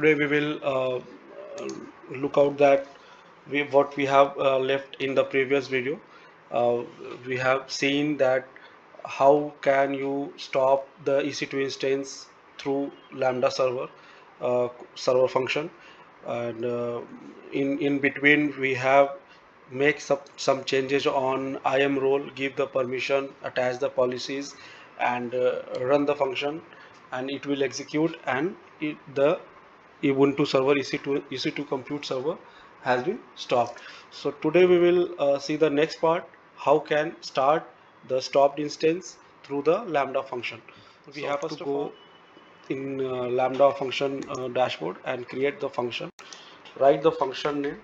today we will look out that what we have left in the previous video. We have seen that how can you stop the EC2 instance through Lambda server function, and in between we have make some changes on IAM role, give the permission, attach the policies, and run the function, and it will execute, and the Ubuntu server EC2 compute server has been stopped. So today we will see the next part, how can start the stopped instance through the Lambda function. We have to go in Lambda function dashboard and create the function. Write the function name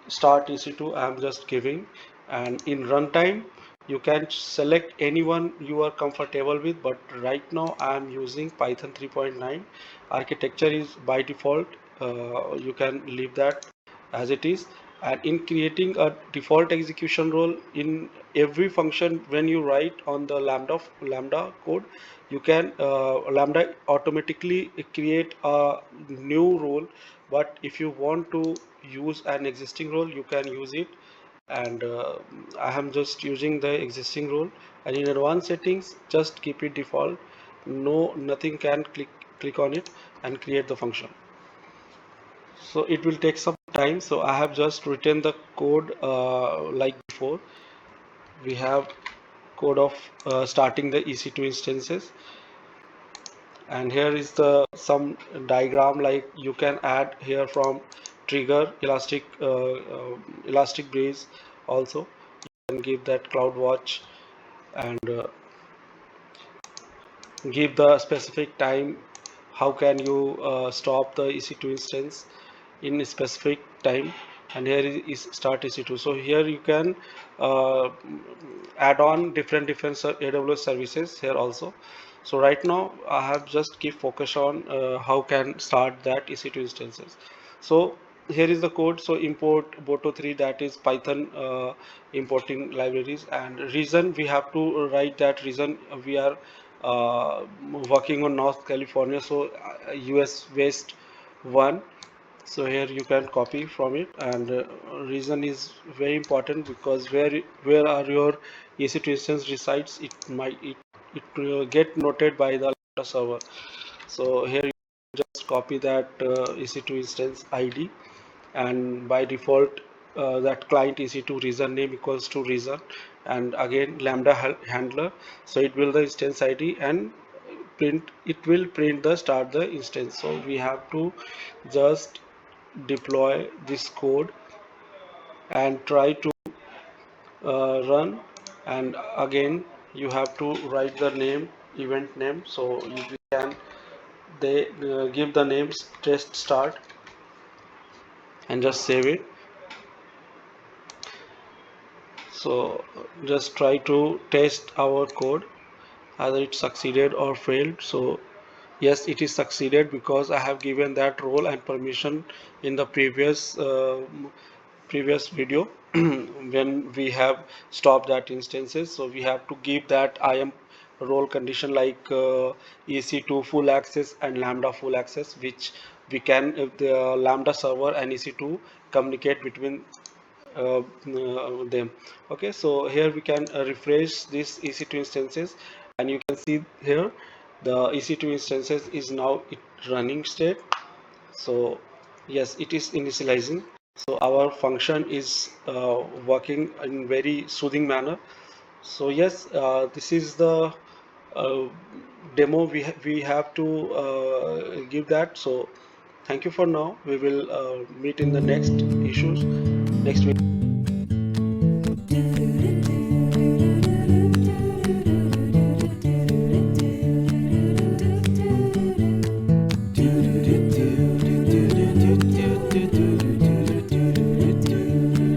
start EC2 I am just giving, and in runtime you can select anyone you are comfortable with, but right now I am using Python 3.9. architecture is by default, you can leave that as it is. And in creating a default execution role in every function, when you write on the lambda code, you can Lambda automatically create a new role, but if you want to use an existing role you can use it, and I am just using the existing role. And in advanced settings just keep it default, nothing can click on it and create the function. So it will take some time, so I have just written the code like before. We have code of starting the EC2 instances, and here is the some diagram, like you can add here from trigger elastic breeze. Also you can give that CloudWatch, and give the specific time, how can you stop the EC2 instance in a specific time, and here is start EC2. So here you can add on different AWS services here also. So right now I have just keep focus on how can start that EC2 instances. So here is the code. So import boto3, that is Python importing libraries, and reason we have to write that reason we are working on North California, so US West 1. So here you can copy from it, and reason is very important because where are your EC2 instance resides, it get noted by the server. So here you just copy that EC2 instance ID, and by default that client EC2 reason name equals to reason, and again Lambda handler, so it will the instance ID, and it will print the start the instance. So we have to just deploy this code and try to run, and again you have to write the name, event name, so you can they give the names test start and just save it. So just try to test our code either it succeeded or failed. So yes, it is succeeded because I have given that role and permission in the previous video when we have stopped that instances. So we have to give that IAM role condition like EC2 full access and Lambda full access, which we can, if the Lambda server and EC2 communicate between them. Okay, so here we can refresh this EC2 instances, and you can see here the EC2 instances is now running state. So yes, it is initializing, so our function is working in very soothing manner. So yes, this is the uh, demo we have to give that. So thank you for now. We will meet in the next issues next week.